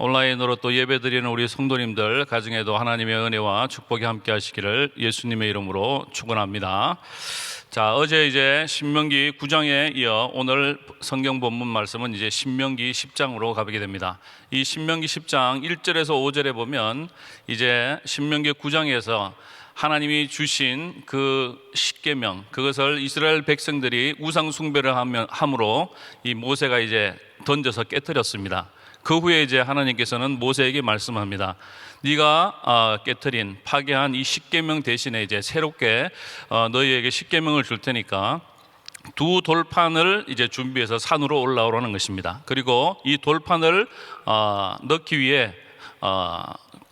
온라인으로 또 예배드리는 우리 성도님들 가정에도 하나님의 은혜와 축복이 함께 하시기를 예수님의 이름으로 축원합니다. 자, 어제 이제 신명기 9장에 이어 오늘 성경 본문 말씀은 이제 신명기 10장으로 가게 됩니다. 이 신명기 10장 1절에서 5절에 보면 이제 신명기 9장에서 하나님이 주신 그 십계명, 그것을 이스라엘 백성들이 우상 숭배를 함으로 이 모세가 이제 던져서 깨뜨렸습니다. 그 후에 이제 하나님께서는 모세에게 말씀합니다. 네가 깨뜨린 파괴한 이 십계명 대신에 이제 새롭게 너희에게 십계명을 줄 테니까 두 돌판을 이제 준비해서 산으로 올라오라는 것입니다. 그리고 이 돌판을 넣기 위해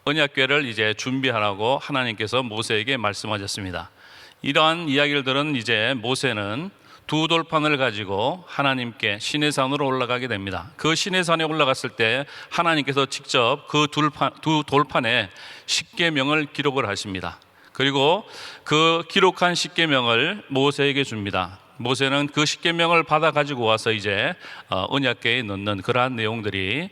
언약궤를 이제 준비하라고 하나님께서 모세에게 말씀하셨습니다. 이러한 이야기를 들은 이제 모세는 두 돌판을 가지고 하나님께 시내산으로 올라가게 됩니다. 그 시내산에 올라갔을 때 하나님께서 직접 그 두 돌판에 십계명을 기록을 하십니다. 그리고 그 기록한 십계명을 모세에게 줍니다. 모세는 그 십계명을 받아 가지고 와서 이제 언약궤에 넣는 그러한 내용들이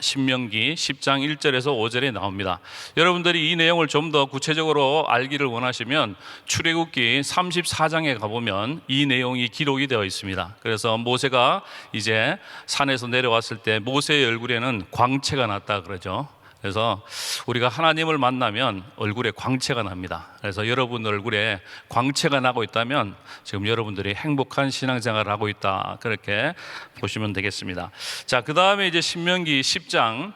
신명기 10장 1절에서 5절에 나옵니다. 여러분들이 이 내용을 좀 더 구체적으로 알기를 원하시면 출애굽기 34장에 가보면 이 내용이 기록이 되어 있습니다. 그래서 모세가 이제 산에서 내려왔을 때 모세의 얼굴에는 광채가 났다 그러죠. 그래서 우리가 하나님을 만나면 얼굴에 광채가 납니다. 그래서 여러분 얼굴에 광채가 나고 있다면 지금 여러분들이 행복한 신앙생활을 하고 있다, 그렇게 보시면 되겠습니다. 자, 그 다음에 이제 신명기 10장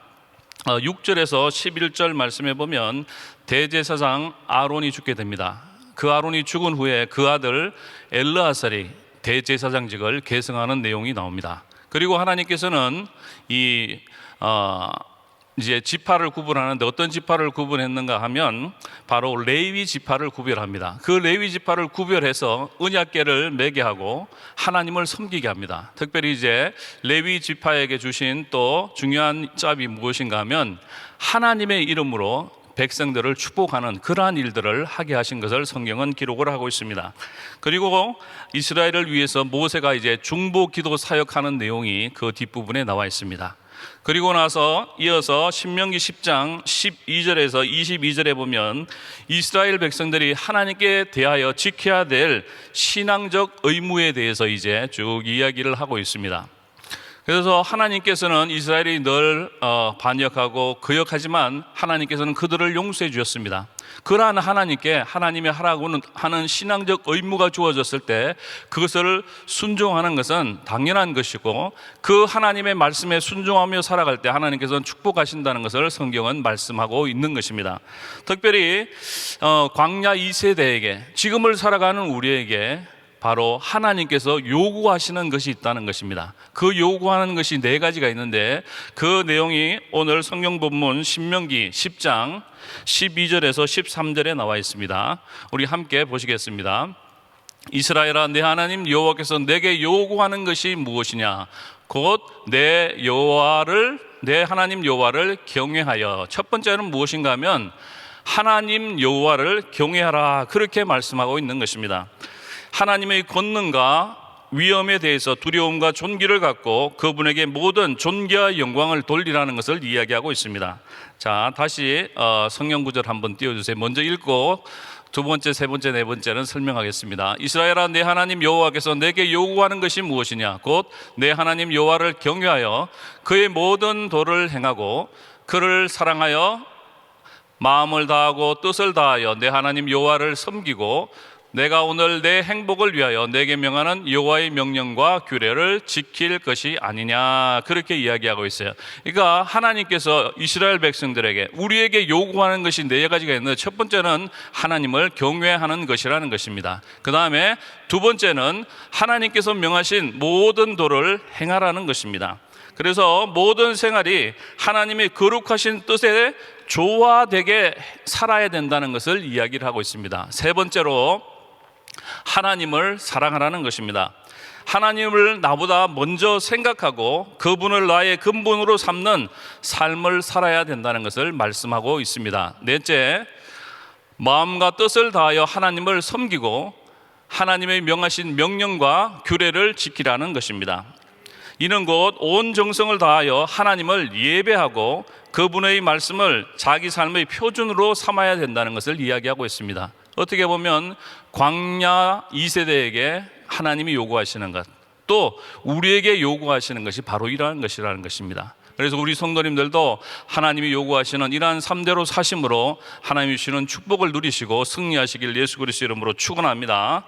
6절에서 11절 말씀해 보면 대제사장 아론이 죽게 됩니다. 그 아론이 죽은 후에 그 아들 엘르아살이 대제사장직을 계승하는 내용이 나옵니다. 그리고 하나님께서는 이제 지파를 구분하는데 어떤 지파를 구분했는가 하면 바로 레위 지파를 구별합니다. 그 레위 지파를 구별해서 언약궤를 매게 하고 하나님을 섬기게 합니다. 특별히 이제 레위 지파에게 주신 또 중요한 짭이 무엇인가 하면 하나님의 이름으로 백성들을 축복하는 그러한 일들을 하게 하신 것을 성경은 기록을 하고 있습니다. 그리고 이스라엘을 위해서 모세가 이제 중보 기도 사역하는 내용이 그 뒷부분에 나와 있습니다. 그리고 나서 이어서 신명기 10장 12절에서 22절에 보면 이스라엘 백성들이 하나님께 대하여 지켜야 될 신앙적 의무에 대해서 이제 쭉 이야기를 하고 있습니다. 그래서 하나님께서는 이스라엘이 늘 반역하고 거역하지만 하나님께서는 그들을 용서해 주셨습니다. 그러한 하나님께 하나님이 하라고 하는 신앙적 의무가 주어졌을 때 그것을 순종하는 것은 당연한 것이고 그 하나님의 말씀에 순종하며 살아갈 때 하나님께서는 축복하신다는 것을 성경은 말씀하고 있는 것입니다. 특별히 광야 2세대에게 지금을 살아가는 우리에게 바로 하나님께서 요구하시는 것이 있다는 것입니다. 그 요구하는 것이 4가지가 있는데 그 내용이 오늘 성경 본문 신명기 10장 12절에서 13절에 나와 있습니다. 우리 함께 보시겠습니다. 이스라엘아, 내 하나님 여호와께서 내게 요구하는 것이 무엇이냐? 곧 내 하나님 여호와를 경외하여. 첫 번째는 무엇인가 하면 하나님 여호와를 경외하라, 그렇게 말씀하고 있는 것입니다. 하나님의 권능과 위엄에 대해서 두려움과 존귀를 갖고 그분에게 모든 존귀와 영광을 돌리라는 것을 이야기하고 있습니다. 자, 다시 성경 구절 한번 띄워주세요. 먼저 읽고 두 번째, 세 번째, 네 번째는 설명하겠습니다. 이스라엘아, 내 하나님 여호와께서 내게 요구하는 것이 무엇이냐? 곧 내 하나님 여호와를 경외하여 그의 모든 도를 행하고 그를 사랑하여 마음을 다하고 뜻을 다하여 내 하나님 여호와를 섬기고 내가 오늘 내 행복을 위하여 내게 명하는 여호와의 명령과 규례를 지킬 것이 아니냐, 그렇게 이야기하고 있어요. 그러니까 하나님께서 이스라엘 백성들에게 우리에게 요구하는 것이 4가지가 있는데 첫 번째는 하나님을 경외하는 것이라는 것입니다. 그 다음에 두 번째는 하나님께서 명하신 모든 도를 행하라는 것입니다. 그래서 모든 생활이 하나님의 거룩하신 뜻에 조화되게 살아야 된다는 것을 이야기를 하고 있습니다. 세 번째로 하나님을 사랑하라는 것입니다. 하나님을 나보다 먼저 생각하고 그분을 나의 근본으로 삼는 삶을 살아야 된다는 것을 말씀하고 있습니다. 넷째, 마음과 뜻을 다하여 하나님을 섬기고 하나님의 명하신 명령과 규례를 지키라는 것입니다. 이는 곧 온 정성을 다하여 하나님을 예배하고 그분의 말씀을 자기 삶의 표준으로 삼아야 된다는 것을 이야기하고 있습니다. 어떻게 보면 광야 2세대에게 하나님이 요구하시는 것, 또 우리에게 요구하시는 것이 바로 이러한 것이라는 것입니다. 그래서 우리 성도님들도 하나님이 요구하시는 이러한 3대로 사심으로 하나님이 주시는 축복을 누리시고 승리하시길 예수 그리스도 이름으로 축원합니다.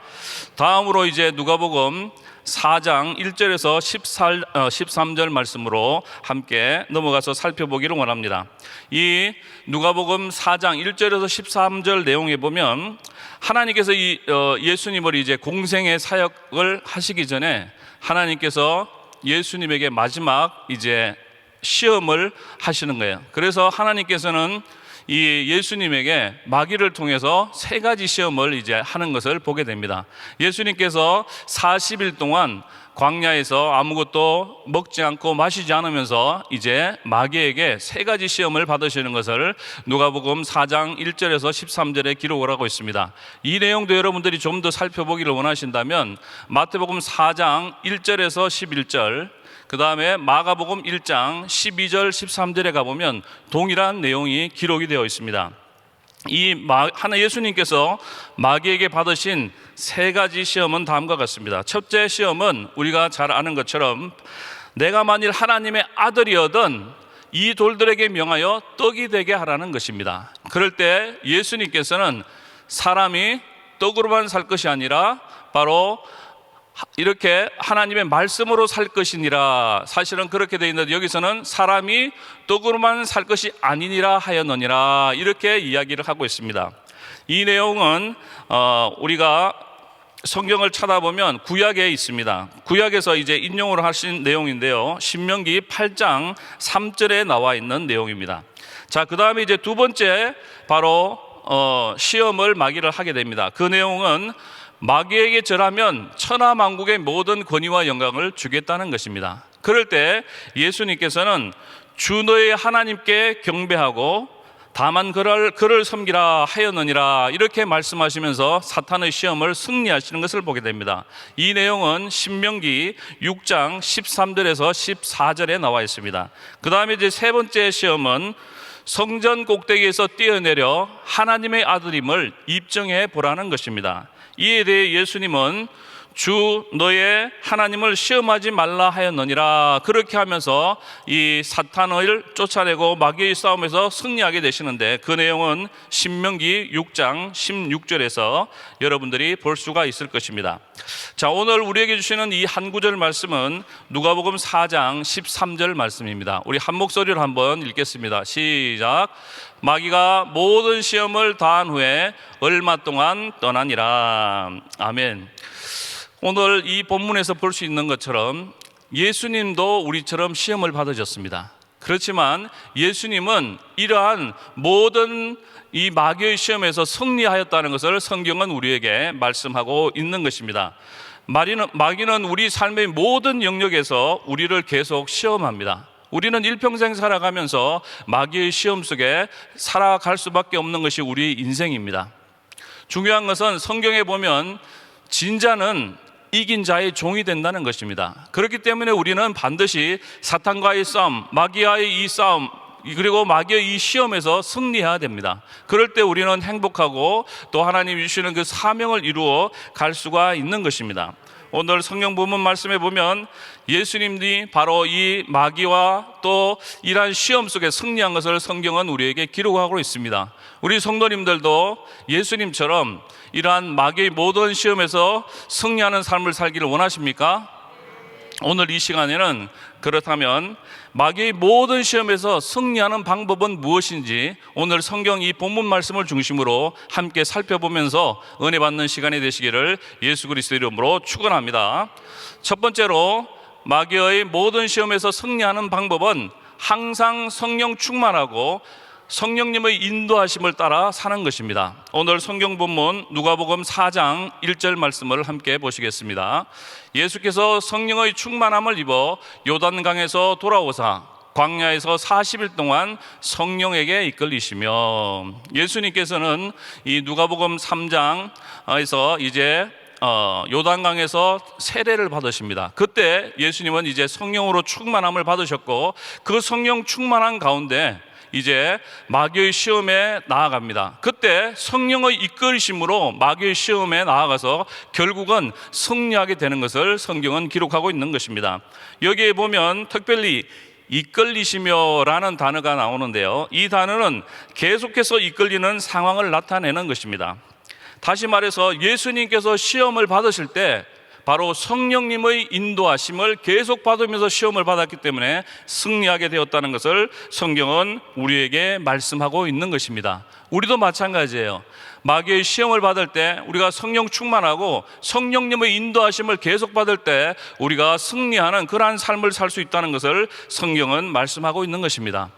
다음으로 이제 누가복음 4장 1절에서 13절 말씀으로 함께 넘어가서 살펴보기를 원합니다. 이 누가복음 4장 1절에서 13절 내용에 보면 하나님께서 이 예수님을 이제 공생의 사역을 하시기 전에 하나님께서 예수님에게 마지막 이제 시험을 하시는 거예요. 그래서 하나님께서는 이 예수님에게 마귀를 통해서 3가지 시험을 이제 하는 것을 보게 됩니다. 예수님께서 40일 동안 광야에서 아무것도 먹지 않고 마시지 않으면서 이제 마귀에게 3가지 시험을 받으시는 것을 누가복음 4장 1절에서 13절에 기록을 하고 있습니다. 이 내용도 여러분들이 좀 더 살펴보기를 원하신다면 마태복음 4장 1절에서 11절, 그 다음에 마가복음 1장 12절 13절에 가보면 동일한 내용이 기록이 되어 있습니다. 예수님께서 마귀에게 받으신 3가지 시험은 다음과 같습니다. 첫째 시험은 우리가 잘 아는 것처럼 내가 만일 하나님의 아들이어든 이 돌들에게 명하여 떡이 되게 하라는 것입니다. 그럴 때 예수님께서는 사람이 떡으로만 살 것이 아니라 바로 이렇게 하나님의 말씀으로 살 것이니라. 사실은 그렇게 되어 있는데 여기서는 사람이 떡으로만 살 것이 아니니라 하였느니라, 이렇게 이야기를 하고 있습니다. 이 내용은 우리가 성경을 찾아보면 구약에 있습니다. 구약에서 이제 인용을 하신 내용인데요, 신명기 8장 3절에 나와 있는 내용입니다. 자, 그 다음에 이제 두 번째 바로 시험을 마귀를 하게 됩니다. 그 내용은 마귀에게 절하면 천하만국의 모든 권위와 영광을 주겠다는 것입니다. 그럴 때 예수님께서는 주 너의 하나님께 경배하고 다만 그를 섬기라 하였느니라, 이렇게 말씀하시면서 사탄의 시험을 승리하시는 것을 보게 됩니다. 이 내용은 신명기 6장 13절에서 14절에 나와 있습니다. 그 다음에 이제 세 번째 시험은 성전 꼭대기에서 뛰어내려 하나님의 아들임을 입증해 보라는 것입니다. 이에 대해 예수님은 주 너의 하나님을 시험하지 말라 하였느니라, 그렇게 하면서 이 사탄을 쫓아내고 마귀의 싸움에서 승리하게 되시는데, 그 내용은 신명기 6장 16절에서 여러분들이 볼 수가 있을 것입니다. 자, 오늘 우리에게 주시는 이 한 구절 말씀은 누가복음 4장 13절 말씀입니다. 우리 한 목소리로 한번 읽겠습니다. 시작. 마귀가 모든 시험을 다한 후에 얼마 동안 떠나니라. 아멘. 오늘 이 본문에서 볼 수 있는 것처럼 예수님도 우리처럼 시험을 받으셨습니다. 그렇지만 예수님은 이러한 모든 이 마귀의 시험에서 승리하였다는 것을 성경은 우리에게 말씀하고 있는 것입니다. 마귀는 우리 삶의 모든 영역에서 우리를 계속 시험합니다. 우리는 일평생 살아가면서 마귀의 시험 속에 살아갈 수밖에 없는 것이 우리의 인생입니다. 중요한 것은 성경에 보면 진자는 이긴 자의 종이 된다는 것입니다. 그렇기 때문에 우리는 반드시 사탄과의 싸움, 마귀와의 이 싸움, 그리고 마귀의 이 시험에서 승리해야 됩니다. 그럴 때 우리는 행복하고 또 하나님이 주시는 그 사명을 이루어 갈 수가 있는 것입니다. 오늘 성경 본문 말씀에 보면 예수님이 바로 이 마귀와 또 이러한 시험 속에 승리한 것을 성경은 우리에게 기록하고 있습니다. 우리 성도님들도 예수님처럼 이러한 마귀의 모든 시험에서 승리하는 삶을 살기를 원하십니까? 오늘 이 시간에는 그렇다면 마귀의 모든 시험에서 승리하는 방법은 무엇인지 오늘 성경 이 본문 말씀을 중심으로 함께 살펴보면서 은혜 받는 시간이 되시기를 예수 그리스도 이름으로 축원합니다. 첫 번째로 마귀의 모든 시험에서 승리하는 방법은 항상 성령 충만하고 성령님의 인도하심을 따라 사는 것입니다. 오늘 성경 본문 누가복음 4장 1절 말씀을 함께 보시겠습니다. 예수께서 성령의 충만함을 입어 요단강에서 돌아오사 광야에서 40일 동안 성령에게 이끌리시며, 예수님께서는 이 누가복음 3장에서 이제 요단강에서 세례를 받으십니다. 그때 예수님은 이제 성령으로 충만함을 받으셨고 그 성령 충만한 가운데 이제 마귀의 시험에 나아갑니다. 그때 성령의 이끌심으로 마귀의 시험에 나아가서 결국은 승리하게 되는 것을 성경은 기록하고 있는 것입니다. 여기에 보면 특별히 이끌리시며라는 단어가 나오는데요, 이 단어는 계속해서 이끌리는 상황을 나타내는 것입니다. 다시 말해서 예수님께서 시험을 받으실 때 바로 성령님의 인도하심을 계속 받으면서 시험을 받았기 때문에 승리하게 되었다는 것을 성경은 우리에게 말씀하고 있는 것입니다. 우리도 마찬가지예요. 마귀의 시험을 받을 때 우리가 성령 충만하고 성령님의 인도하심을 계속 받을 때 우리가 승리하는 그러한 삶을 살 수 있다는 것을 성경은 말씀하고 있는 것입니다.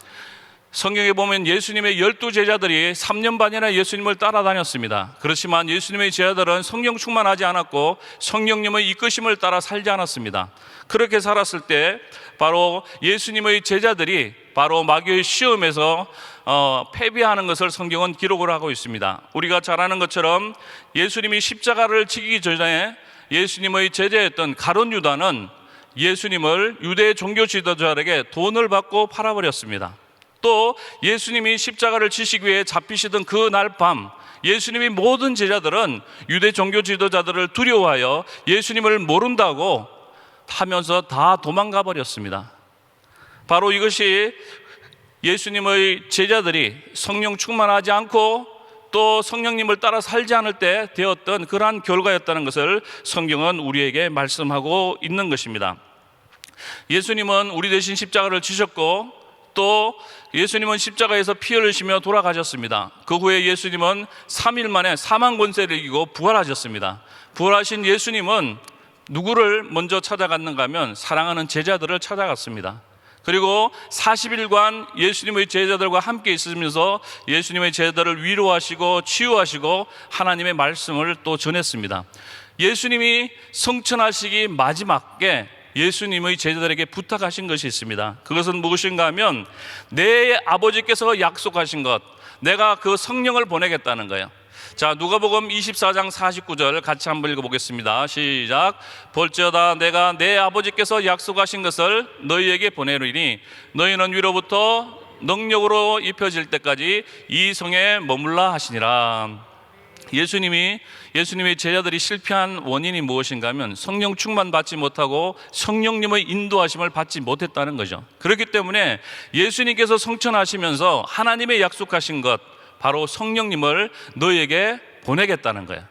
성경에 보면 예수님의 12제자들이 3년 반이나 예수님을 따라다녔습니다. 그렇지만 예수님의 제자들은 성령 충만하지 않았고 성령님의 이끄심을 따라 살지 않았습니다. 그렇게 살았을 때 바로 예수님의 제자들이 바로 마귀의 시험에서 패배하는 것을 성경은 기록을 하고 있습니다. 우리가 잘 아는 것처럼 예수님이 십자가를 지기 전에 예수님의 제자였던 가룟 유다는 예수님을 유대 종교 지도자에게 돈을 받고 팔아버렸습니다. 또 예수님이 십자가를 지시기 위해 잡히시던 그 날 밤 예수님의 모든 제자들은 유대 종교 지도자들을 두려워하여 예수님을 모른다고 하면서 다 도망가 버렸습니다. 바로 이것이 예수님의 제자들이 성령 충만하지 않고 또 성령님을 따라 살지 않을 때 되었던 그러한 결과였다는 것을 성경은 우리에게 말씀하고 있는 것입니다. 예수님은 우리 대신 십자가를 지셨고 또 예수님은 십자가에서 피 흘리시며 돌아가셨습니다. 그 후에 예수님은 3일 만에 사망 권세를 이기고 부활하셨습니다. 부활하신 예수님은 누구를 먼저 찾아갔는가 하면 사랑하는 제자들을 찾아갔습니다. 그리고 40일간 예수님의 제자들과 함께 있으면서 예수님의 제자들을 위로하시고 치유하시고 하나님의 말씀을 또 전했습니다. 예수님이 성천하시기 마지막에 예수님의 제자들에게 부탁하신 것이 있습니다. 그것은 무엇인가 하면 내 아버지께서 약속하신 것, 내가 그 성령을 보내겠다는 거예요. 자, 누가복음 24장 49절 같이 한번 읽어보겠습니다. 시작. 볼지어다 내가 내 아버지께서 약속하신 것을 너희에게 보내리니 너희는 위로부터 능력으로 입혀질 때까지 이 성에 머물라 하시니라. 예수님의 제자들이 실패한 원인이 무엇인가 하면 성령 충만 받지 못하고 성령님의 인도하심을 받지 못했다는 거죠. 그렇기 때문에 예수님께서 성천하시면서 하나님의 약속하신 것, 바로 성령님을 너희에게 보내겠다는 거야.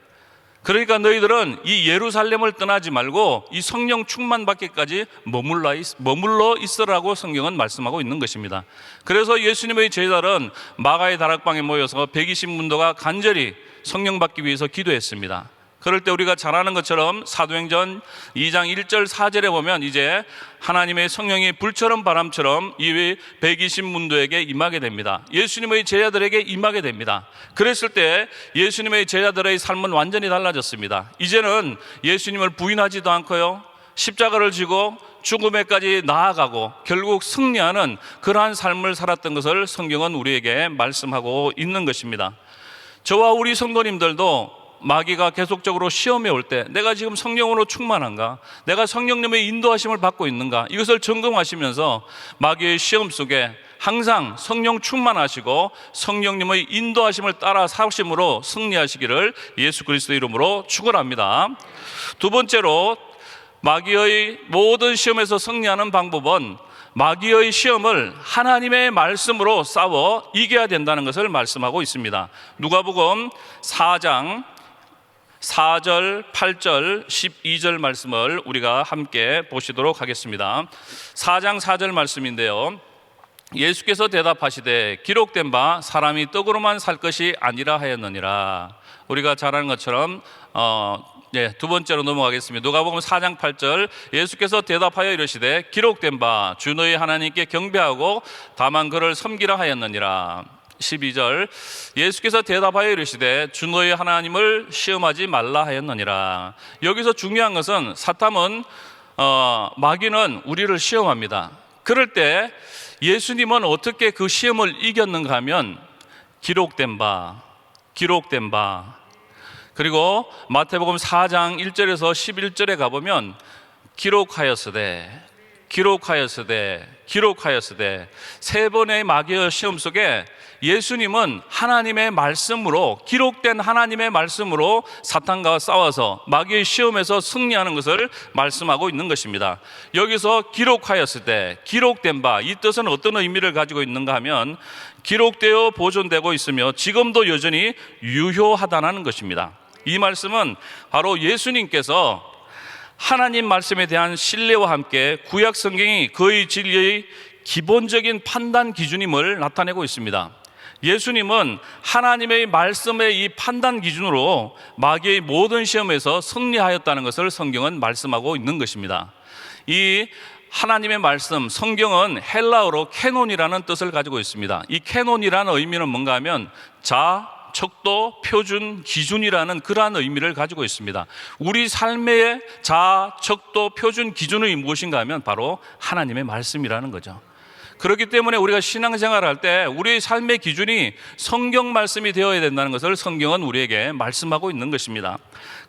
그러니까 너희들은 이 예루살렘을 떠나지 말고 이 성령 충만 받기까지 머물러 있으라고 성경은 말씀하고 있는 것입니다. 그래서 예수님의 제자들은 마가의 다락방에 모여서 120문도가 간절히 성령 받기 위해서 기도했습니다. 그럴 때 우리가 잘 아는 것처럼 사도행전 2장 1절 4절에 보면 이제 하나님의 성령이 불처럼 바람처럼 이 120문도에게 임하게 됩니다. 예수님의 제자들에게 임하게 됩니다. 그랬을 때 예수님의 제자들의 삶은 완전히 달라졌습니다. 이제는 예수님을 부인하지도 않고요, 십자가를 지고 죽음에까지 나아가고 결국 승리하는 그러한 삶을 살았던 것을 성경은 우리에게 말씀하고 있는 것입니다. 저와 우리 성도님들도 마귀가 계속적으로 시험에 올 때 내가 지금 성령으로 충만한가, 내가 성령님의 인도하심을 받고 있는가, 이것을 점검하시면서 마귀의 시험 속에 항상 성령 충만하시고 성령님의 인도하심을 따라 사심으로 승리하시기를 예수 그리스도의 이름으로 축원합니다. 두 번째로 마귀의 모든 시험에서 승리하는 방법은 마귀의 시험을 하나님의 말씀으로 싸워 이겨야 된다는 것을 말씀하고 있습니다. 누가복음 4장 4절, 8절, 12절 말씀을 우리가 함께 보시도록 하겠습니다. 4장 4절 말씀인데요, 예수께서 대답하시되 기록된 바 사람이 떡으로만 살 것이 아니라 하였느니라. 우리가 잘 아는 것처럼 두 번째로 넘어가겠습니다. 누가복음 4장 8절, 예수께서 대답하여 이르시되 기록된 바 주 너희 하나님께 경배하고 다만 그를 섬기라 하였느니라. 12절, 예수께서 대답하여 이르시되 주 너희 하나님을 시험하지 말라 하였느니라. 여기서 중요한 것은 사탄은 마귀는 우리를 시험합니다. 그럴 때 예수님은 어떻게 그 시험을 이겼는가 하면 기록된 바 그리고 마태복음 4장 1절에서 11절에 가보면 기록하였으되 세 번의 마귀의 시험 속에 예수님은 하나님의 말씀으로, 기록된 하나님의 말씀으로 사탄과 싸워서 마귀의 시험에서 승리하는 것을 말씀하고 있는 것입니다. 여기서 기록하였을 때, 기록된 바, 이 뜻은 어떤 의미를 가지고 있는가 하면 기록되어 보존되고 있으며 지금도 여전히 유효하다는 것입니다. 이 말씀은 바로 예수님께서 하나님 말씀에 대한 신뢰와 함께 구약 성경이 그의 진리의 기본적인 판단 기준임을 나타내고 있습니다. 예수님은 하나님의 말씀의 이 판단 기준으로 마귀의 모든 시험에서 승리하였다는 것을 성경은 말씀하고 있는 것입니다. 이 하나님의 말씀, 성경은 헬라어로 캐논이라는 뜻을 가지고 있습니다. 이 캐논이라는 의미는 뭔가 하면 척도, 표준, 기준이라는 그러한 의미를 가지고 있습니다. 우리 삶의 척도, 표준, 기준이 무엇인가 하면 바로 하나님의 말씀이라는 거죠. 그렇기 때문에 우리가 신앙생활을 할 때 우리의 삶의 기준이 성경 말씀이 되어야 된다는 것을 성경은 우리에게 말씀하고 있는 것입니다.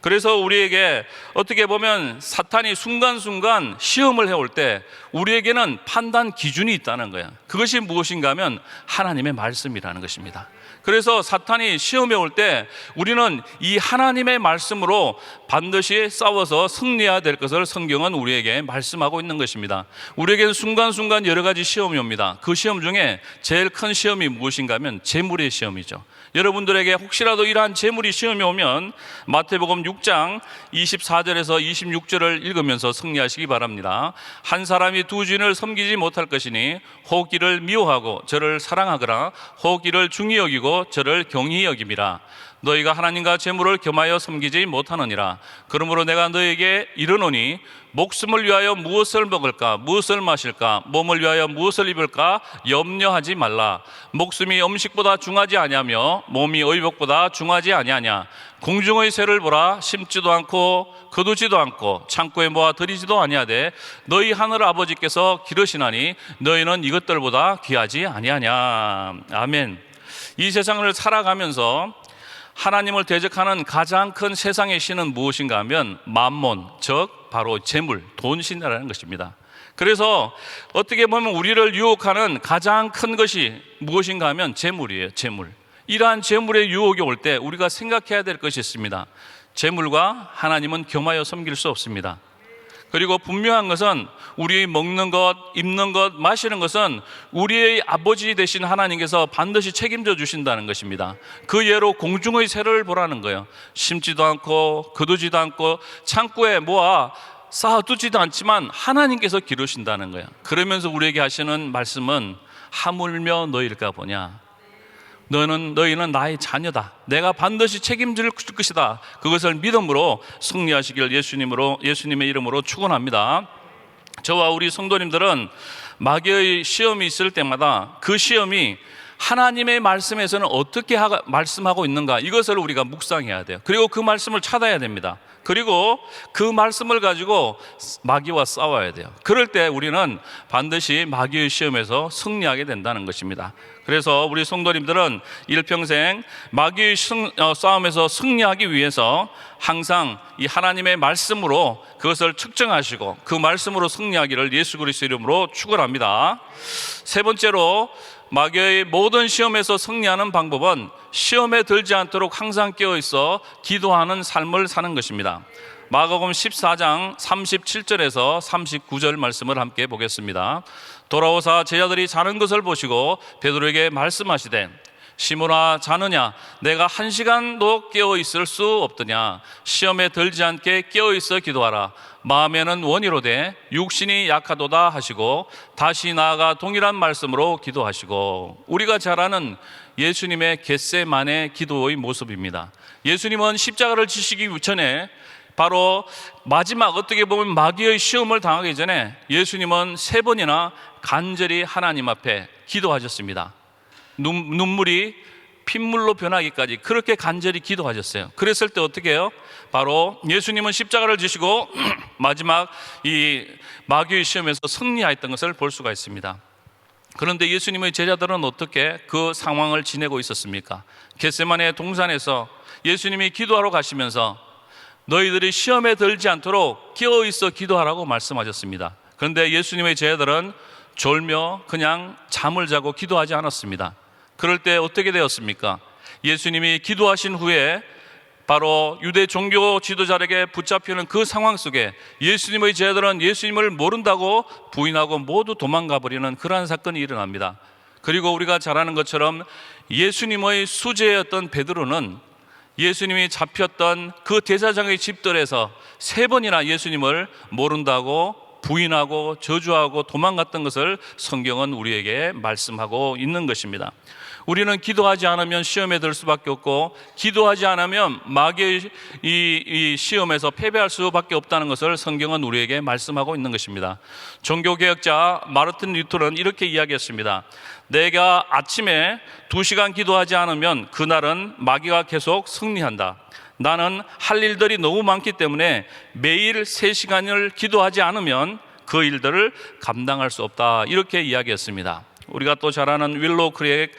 그래서 우리에게 어떻게 보면 사탄이 순간순간 시험을 해올 때 우리에게는 판단 기준이 있다는 거예요. 그것이 무엇인가 하면 하나님의 말씀이라는 것입니다. 그래서 사탄이 시험에 올 때 우리는 이 하나님의 말씀으로 반드시 싸워서 승리해야 될 것을 성경은 우리에게 말씀하고 있는 것입니다. 우리에게는 순간순간 여러 가지 시험이 옵니다. 그 시험 중에 제일 큰 시험이 무엇인가 하면 재물의 시험이죠. 여러분들에게 혹시라도 이러한 재물이 시험이 오면 마태복음 6장 24절에서 26절을 읽으면서 승리하시기 바랍니다. 한 사람이 두 주인을 섬기지 못할 것이니 혹 이를 미워하고 저를 사랑하거나 혹 이를 중히 여기고 저를 경히 여김이라. 너희가 하나님과 재물을 겸하여 섬기지 못하느니라. 그러므로 내가 너희에게 이르노니 목숨을 위하여 무엇을 먹을까, 무엇을 마실까, 몸을 위하여 무엇을 입을까 염려하지 말라. 목숨이 음식보다 중하지 아니하며 몸이 의복보다 중하지 아니하냐. 공중의 새를 보라. 심지도 않고 거두지도 않고 창고에 모아 들이지도 아니하되 너희 하늘 아버지께서 기르시나니 너희는 이것들보다 귀하지 아니하냐. 아멘. 이 세상을 살아가면서 하나님을 대적하는 가장 큰 세상의 신은 무엇인가 하면 만몬, 즉 바로 재물, 돈신이라는 것입니다. 그래서 어떻게 보면 우리를 유혹하는 가장 큰 것이 무엇인가 하면 재물이에요. 재물. 이러한 재물의 유혹이 올 때 우리가 생각해야 될 것이 있습니다. 재물과 하나님은 겸하여 섬길 수 없습니다. 그리고 분명한 것은 우리 먹는 것, 입는 것, 마시는 것은 우리의 아버지 되신 하나님께서 반드시 책임져 주신다는 것입니다. 그 예로 공중의 새를 보라는 거예요. 심지도 않고 거두지도 않고 창고에 모아 쌓아두지도 않지만 하나님께서 기르신다는 거예요. 그러면서 우리에게 하시는 말씀은 하물며 너희일까 보냐. 너희는 나의 자녀다. 내가 반드시 책임질 것이다. 그것을 믿음으로 승리하시길 예수님의 이름으로 축원합니다. 저와 우리 성도님들은 마귀의 시험이 있을 때마다 그 시험이 하나님의 말씀에서는 어떻게 말씀하고 있는가, 이것을 우리가 묵상해야 돼요. 그리고 그 말씀을 찾아야 됩니다. 그리고 그 말씀을 가지고 마귀와 싸워야 돼요. 그럴 때 우리는 반드시 마귀의 시험에서 승리하게 된다는 것입니다. 그래서 우리 성도님들은 일평생 마귀의 싸움에서 승리하기 위해서 항상 이 하나님의 말씀으로 그것을 측정하시고 그 말씀으로 승리하기를 예수 그리스도 이름으로 축원합니다. 세 번째로 마귀의 모든 시험에서 승리하는 방법은 시험에 들지 않도록 항상 깨어있어 기도하는 삶을 사는 것입니다. 마가복음 14장 37절에서 39절 말씀을 함께 보겠습니다. 돌아오사 제자들이 자는 것을 보시고 베드로에게 말씀하시되 시몬아 자느냐 내가 1시간도 깨어있을 수 없더냐. 시험에 들지 않게 깨어있어 기도하라. 마음에는 원이로되 육신이 약하도다 하시고 다시 나아가 동일한 말씀으로 기도하시고. 우리가 잘 아는 예수님의 겟세마네 기도의 모습입니다. 예수님은 십자가를 지시기 전에 바로 마지막 어떻게 보면 마귀의 시험을 당하기 전에 예수님은 3번이나 간절히 하나님 앞에 기도하셨습니다. 눈물이 핏물로 변하기까지 그렇게 간절히 기도하셨어요. 그랬을 때 어떻게 해요? 바로 예수님은 십자가를 지시고 마지막 이 마귀의 시험에서 승리하였던 것을 볼 수가 있습니다. 그런데 예수님의 제자들은 어떻게 그 상황을 지내고 있었습니까? 겟세마네 동산에서 예수님이 기도하러 가시면서 너희들이 시험에 들지 않도록 깨어있어 기도하라고 말씀하셨습니다. 그런데 예수님의 제자들은 졸며 그냥 잠을 자고 기도하지 않았습니다. 그럴 때 어떻게 되었습니까? 예수님이 기도하신 후에 바로 유대 종교 지도자에게 붙잡히는 그 상황 속에 예수님의 제자들은 예수님을 모른다고 부인하고 모두 도망가 버리는 그러한 사건이 일어납니다. 그리고 우리가 잘 아는 것처럼 예수님의 수제였던 베드로는 예수님이 잡혔던 그 제사장의 집들에서 3번이나 예수님을 모른다고 부인하고 저주하고 도망갔던 것을 성경은 우리에게 말씀하고 있는 것입니다. 우리는 기도하지 않으면 시험에 들 수밖에 없고, 기도하지 않으면 마귀의 이 시험에서 패배할 수밖에 없다는 것을 성경은 우리에게 말씀하고 있는 것입니다. 종교개혁자 마르틴 루터는 이렇게 이야기했습니다. 내가 아침에 2시간 기도하지 않으면 그날은 마귀가 계속 승리한다. 나는 할 일들이 너무 많기 때문에 매일 3시간을 기도하지 않으면 그 일들을 감당할 수 없다. 이렇게 이야기했습니다. 우리가 또 잘 아는 윌로우 크릭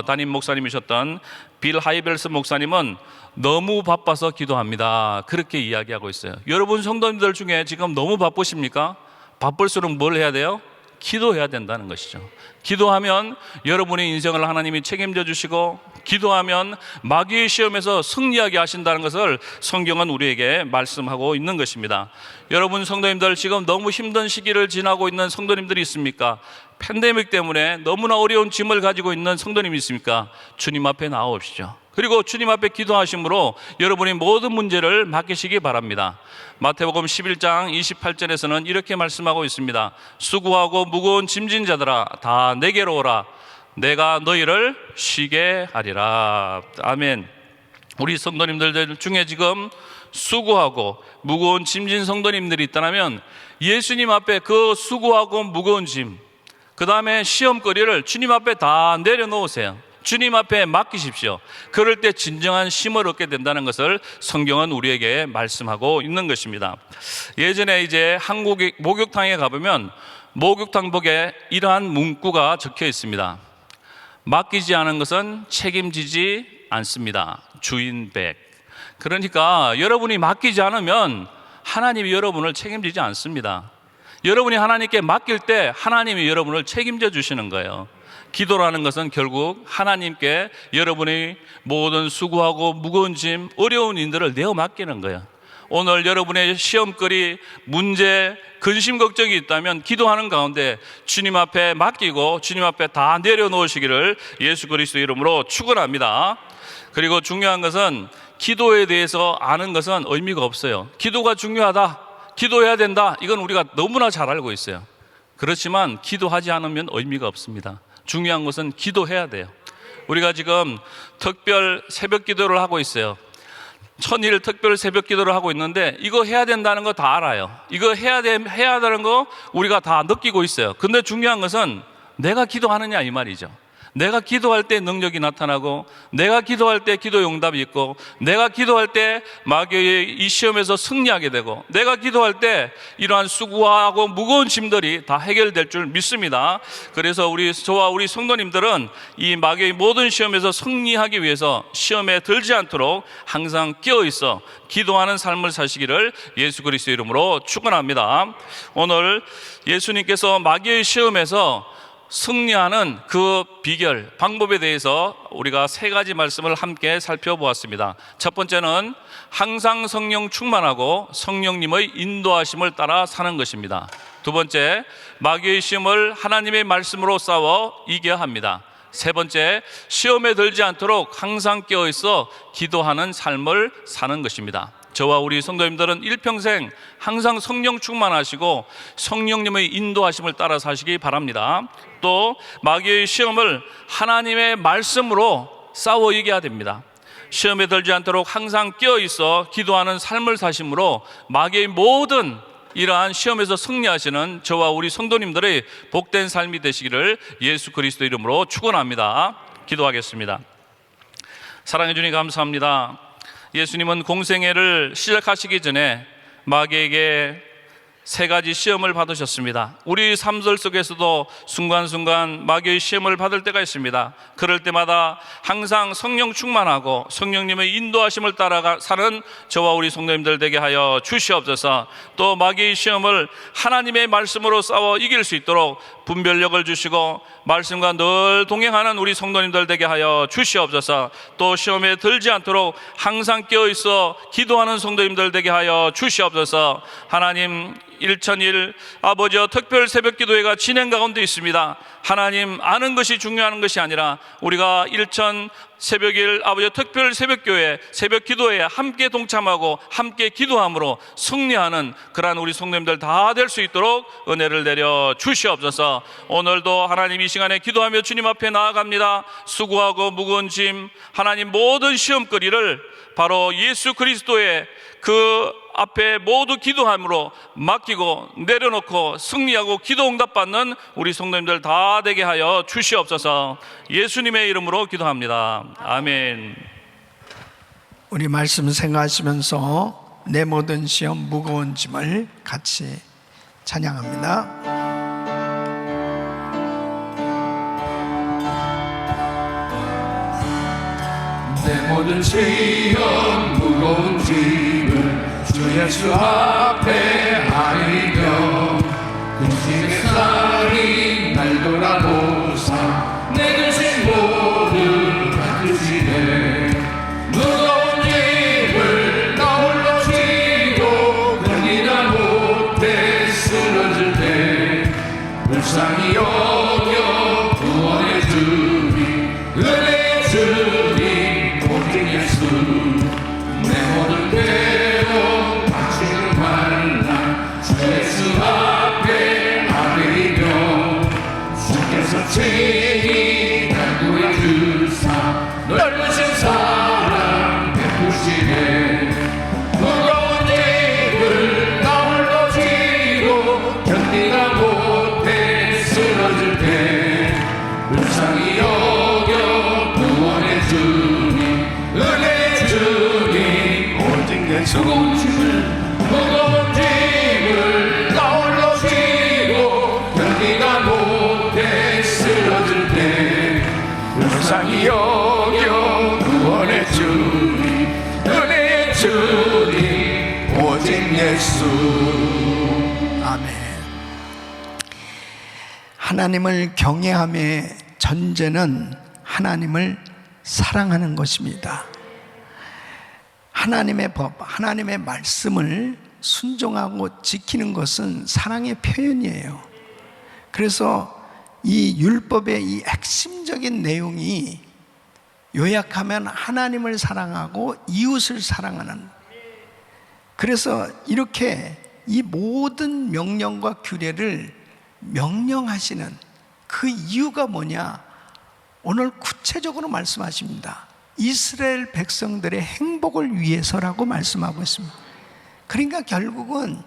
담임 목사님이셨던 빌 하이벨스 목사님은 너무 바빠서 기도합니다. 그렇게 이야기하고 있어요. 여러분 성도님들 중에 지금 너무 바쁘십니까? 바쁠수록 뭘 해야 돼요? 기도해야 된다는 것이죠. 기도하면 여러분의 인생을 하나님이 책임져 주시고, 기도하면 마귀의 시험에서 승리하게 하신다는 것을 성경은 우리에게 말씀하고 있는 것입니다. 여러분 성도님들, 지금 너무 힘든 시기를 지나고 있는 성도님들이 있습니까? 팬데믹 때문에 너무나 어려운 짐을 가지고 있는 성도님이 있습니까? 주님 앞에 나오십시오. 그리고 주님 앞에 기도하심으로 여러분의 모든 문제를 맡기시기 바랍니다. 마태복음 11장 28절에서는 이렇게 말씀하고 있습니다. 수고하고 무거운 짐진 자들아 다 내게로 오라. 내가 너희를 쉬게 하리라. 아멘. 우리 성도님들 중에 지금 수고하고 무거운 짐진 성도님들이 있다면 예수님 앞에 그 수고하고 무거운 짐, 그 다음에 시험거리를 주님 앞에 다 내려놓으세요. 주님 앞에 맡기십시오. 그럴 때 진정한 쉼을 얻게 된다는 것을 성경은 우리에게 말씀하고 있는 것입니다. 예전에 이제 한국 목욕탕에 가보면 목욕탕복에 이러한 문구가 적혀 있습니다. 맡기지 않은 것은 책임지지 않습니다. 주인백. 그러니까 여러분이 맡기지 않으면 하나님이 여러분을 책임지지 않습니다. 여러분이 하나님께 맡길 때 하나님이 여러분을 책임져 주시는 거예요. 기도라는 것은 결국 하나님께 여러분의 모든 수고하고 무거운 짐, 어려운 일들을 내어 맡기는 거예요. 오늘 여러분의 시험거리, 문제, 근심, 걱정이 있다면 기도하는 가운데 주님 앞에 맡기고 주님 앞에 다 내려놓으시기를 예수 그리스도 이름으로 축원합니다. 그리고 중요한 것은 기도에 대해서 아는 것은 의미가 없어요. 기도가 중요하다, 기도해야 된다, 이건 우리가 너무나 잘 알고 있어요. 그렇지만 기도하지 않으면 의미가 없습니다. 중요한 것은 기도해야 돼요. 우리가 지금 특별 새벽 기도를 하고 있어요. 천일 특별 새벽 기도를 하고 있는데 이거 해야 된다는 거 다 알아요. 이거 해야 되는 거 우리가 다 느끼고 있어요. 근데 중요한 것은 내가 기도하느냐 이 말이죠. 내가 기도할 때 능력이 나타나고, 내가 기도할 때 기도 응답이 있고, 내가 기도할 때 마귀의 이 시험에서 승리하게 되고, 내가 기도할 때 이러한 수고하고 무거운 짐들이 다 해결될 줄 믿습니다. 그래서 저와 우리 성도님들은 이 마귀의 모든 시험에서 승리하기 위해서 시험에 들지 않도록 항상 깨어있어 기도하는 삶을 사시기를 예수 그리스도 이름으로 축원합니다. 오늘 예수님께서 마귀의 시험에서 승리하는 그 비결, 방법에 대해서 우리가 3가지 말씀을 함께 살펴보았습니다. 첫 번째는 항상 성령 충만하고 성령님의 인도하심을 따라 사는 것입니다. 두 번째, 마귀의 시험을 하나님의 말씀으로 싸워 이겨야 합니다. 세 번째, 시험에 들지 않도록 항상 깨어있어 기도하는 삶을 사는 것입니다. 저와 우리 성도님들은 일평생 항상 성령 충만하시고 성령님의 인도하심을 따라 사시기 바랍니다. 또 마귀의 시험을 하나님의 말씀으로 싸워 이겨야 됩니다. 시험에 들지 않도록 항상 깨어있어 기도하는 삶을 사심으로 마귀의 모든 이러한 시험에서 승리하시는 저와 우리 성도님들의 복된 삶이 되시기를 예수 그리스도 이름으로 축원합니다. 기도하겠습니다. 사랑해 주님 감사합니다. 예수님은 공생애를 시작하시기 전에 마귀에게 세 가지 시험을 받으셨습니다. 우리 삶들 속에서도 순간순간 마귀의 시험을 받을 때가 있습니다. 그럴 때마다 항상 성령 충만하고 성령님의 인도하심을 따라 사는 저와 우리 성도님들 되게 하여 주시옵소서. 또 마귀의 시험을 하나님의 말씀으로 싸워 이길 수 있도록 분별력을 주시고 말씀과 늘 동행하는 우리 성도님들 되게 하여 주시옵소서. 또 시험에 들지 않도록 항상 깨어있어 기도하는 성도님들 되게 하여 주시옵소서. 하나님, 1001 아버지여, 특별 새벽 기도회가 진행 가운데 있습니다. 하나님, 아는 것이 중요한 것이 아니라 우리가 1000 새벽일 아버지여 특별 새벽교회 새벽 기도회에 함께 동참하고 함께 기도함으로 승리하는 그러한 우리 성도님들 다 될 수 있도록 은혜를 내려 주시옵소서. 오늘도 하나님 이 시간에 기도하며 주님 앞에 나아갑니다. 수고하고 무거운 짐, 하나님 모든 시험거리를 바로 예수 그리스도의 그 앞에 모두 기도함으로 맡기고 내려놓고 승리하고 기도 응답받는 우리 성도님들 다 되게 하여 주시옵소서. 예수님의 이름으로 기도합니다. 아멘. 우리 말씀 생각하시면서 내 모든 시험 무거운 짐을 같이 찬양합니다. 내 모든 시험 무거운 짐을 주 예수 앞에 아리며 근심의 쌀이 날 돌아보사 내 근심 모두 받으시네. 무거운 짐을 나 홀로 지고 견디다 못해 쓰러질 때 불쌍히 여겨 구원해 주니 은혜 주니 오직 예수. 내 모든 괴로움 당신을 만나 주 예수 앞에 아뢰며 주께서 친히 날 구해주사 넓으신 사랑 베푸시네. 무거운 짐을 나 홀로 지고 견디다 못해 쓰러질 때 불쌍히 여겨 구원해 주니 은혜 주니 오직 예수. 무거운 짐을 나 홀로 지고 견디다 못해 쓰러질 때 불쌍히 여겨 구원해 주니 은혜 주니 오직 예수. 아멘. 하나님을 경외함의 전제는 하나님을 사랑하는 것입니다. 하나님의 법, 하나님의 말씀을 순종하고 지키는 것은 사랑의 표현이에요. 그래서 이 율법의 이 핵심적인 내용이 요약하면 하나님을 사랑하고 이웃을 사랑하는, 그래서 이렇게 이 모든 명령과 규례를 명령하시는 그 이유가 뭐냐? 오늘 구체적으로 말씀하십니다. 이스라엘 백성들의 행복을 위해서라고 말씀하고 있습니다. 그러니까 결국은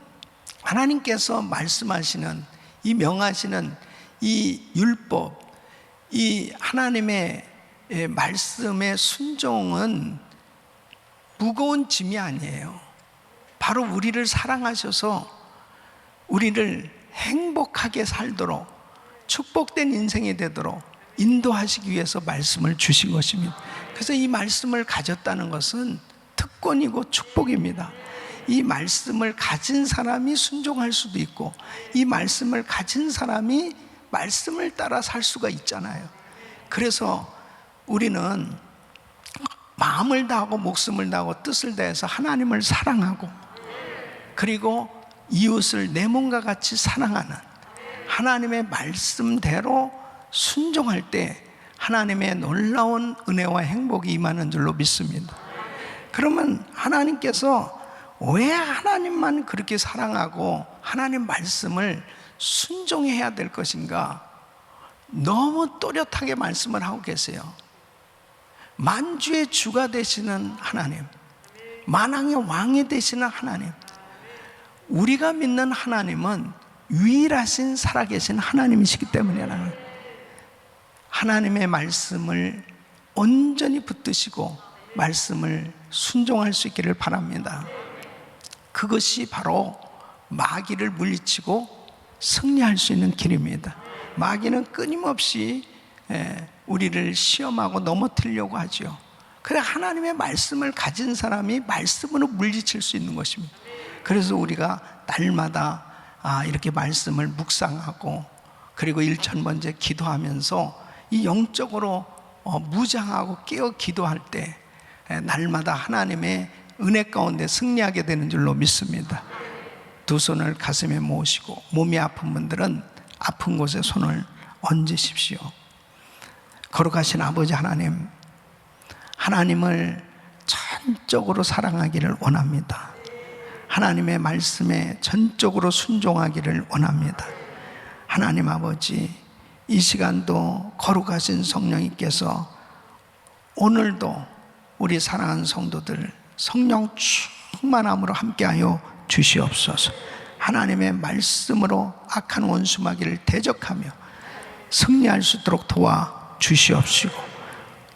하나님께서 말씀하시는 이 명하시는 이 율법, 이 하나님의 말씀의 순종은 무거운 짐이 아니에요. 바로 우리를 사랑하셔서 우리를 행복하게 살도록, 축복된 인생이 되도록 인도하시기 위해서 말씀을 주신 것입니다. 그래서 이 말씀을 가졌다는 것은 특권이고 축복입니다. 이 말씀을 가진 사람이 순종할 수도 있고, 이 말씀을 가진 사람이 말씀을 따라 살 수가 있잖아요. 그래서 우리는 마음을 다하고 목숨을 다하고 뜻을 다해서 하나님을 사랑하고, 그리고 이웃을 내 몸과 같이 사랑하는 하나님의 말씀대로 순종할 때 하나님의 놀라운 은혜와 행복이 임하는 줄로 믿습니다. 그러면 하나님께서 왜 하나님만 그렇게 사랑하고 하나님 말씀을 순종해야 될 것인가? 너무 또렷하게 말씀을 하고 계세요. 만주의 주가 되시는 하나님, 만왕의 왕이 되시는 하나님, 우리가 믿는 하나님은 유일하신 살아계신 하나님이시기 때문에 하나님의 말씀을 온전히 붙드시고 말씀을 순종할 수 있기를 바랍니다. 그것이 바로 마귀를 물리치고 승리할 수 있는 길입니다. 마귀는 끊임없이 우리를 시험하고 넘어뜨리려고 하죠. 그래, 하나님의 말씀을 가진 사람이 말씀으로 물리칠 수 있는 것입니다. 그래서 우리가 날마다 이렇게 말씀을 묵상하고, 그리고 일천번째 기도하면서 이 영적으로 무장하고 깨어 기도할 때 날마다 하나님의 은혜 가운데 승리하게 되는 줄로 믿습니다. 두 손을 가슴에 모으시고, 몸이 아픈 분들은 아픈 곳에 손을 얹으십시오. 거룩하신 아버지 하나님, 하나님을 전적으로 사랑하기를 원합니다. 하나님의 말씀에 전적으로 순종하기를 원합니다. 하나님 아버지, 이 시간도 거룩하신 성령님께서 오늘도 우리 사랑하는 성도들 성령 충만함으로 함께하여 주시옵소서. 하나님의 말씀으로 악한 원수마귀를 대적하며 승리할 수 있도록 도와 주시옵시고,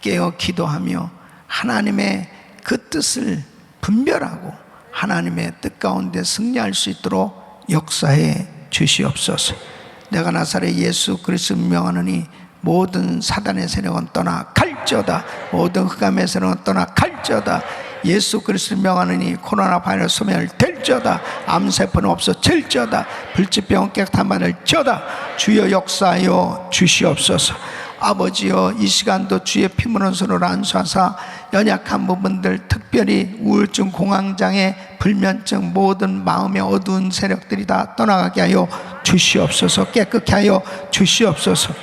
깨어 기도하며 하나님의 그 뜻을 분별하고 하나님의 뜻 가운데 승리할 수 있도록 역사해 주시옵소서. 내가 나사렛 예수 그리스도 명하노니 모든 사단의 세력은 떠나 갈지어다. 모든 흑암의 세력은 떠나 갈지어다. 예수 그리스도 명하노니 코로나 바이러스 소멸될지어다. 암세포는 없어질지어다. 불치병은 깨끗한 받을지어다. 주여 역사하여 주시옵소서. 아버지여, 이 시간도 주의 피문원수로 안수하사 연약한 부분들, 특별히 우울증, 공황장애, 불면증, 모든 마음의 어두운 세력들이 다 떠나가게 하여 주시옵소서. 깨끗게 하여 주시옵소서.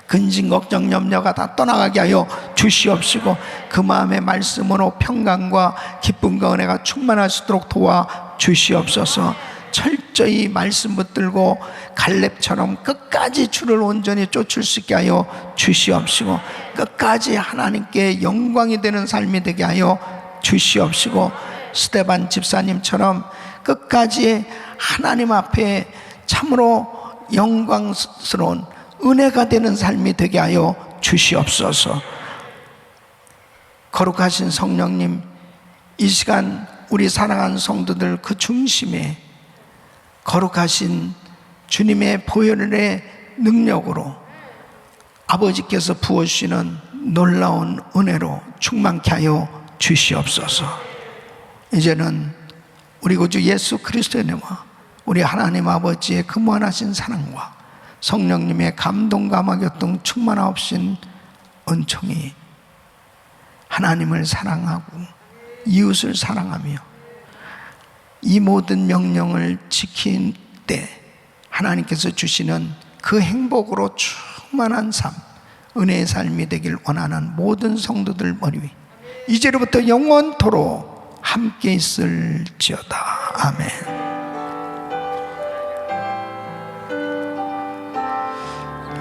근심, 걱정, 염려가 다 떠나가게 하여 주시옵시고, 그 마음의 말씀으로 평강과 기쁨과 은혜가 충만할 수 있도록 도와 주시옵소서. 철저히 말씀 붙들고 갈렙처럼 끝까지 주를 온전히 쫓을 수 있게 하여 주시옵시고, 끝까지 하나님께 영광이 되는 삶이 되게 하여 주시옵시고, 스데반 집사님처럼 끝까지 하나님 앞에 참으로 영광스러운 은혜가 되는 삶이 되게 하여 주시옵소서. 거룩하신 성령님, 이 시간 우리 사랑하는 성도들 그 중심에 거룩하신 주님의 보혈의 능력으로 아버지께서 부어주시는 놀라운 은혜로 충만케 하여 주시옵소서. 이제는 우리 구주 예수 그리스도의 은혜와 우리 하나님 아버지의 그 무한하신 사랑과 성령님의 감동 감화 교통 충만하옵신 은총이 하나님을 사랑하고 이웃을 사랑하며 이 모든 명령을 지킨 때 하나님께서 주시는 그 행복으로 충만한 삶, 은혜의 삶이 되길 원하는 모든 성도들 머리 위 이제로부터 영원토록 함께 있을지어다. 아멘.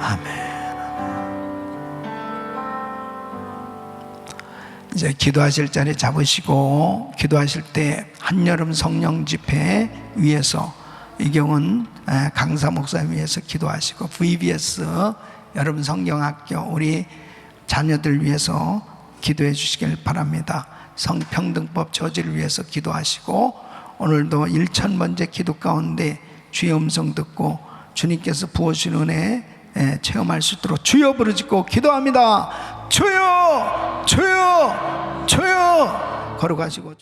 아멘. 이제 기도하실 자리 잡으시고, 기도하실 때 한여름 성령 집회 위해서, 이경은 강사 목사님 위해서 기도하시고, VBS 여러분 성경학교 우리 자녀들 위해서 기도해 주시길 바랍니다. 성평등법 저지를 위해서 기도하시고, 오늘도 1000번째 기도 가운데 주의 음성 듣고 주님께서 부어주신 은혜 체험할 수 있도록 주여 부르짖고 기도합니다. 주여, 주여, 주여. 걸어가시고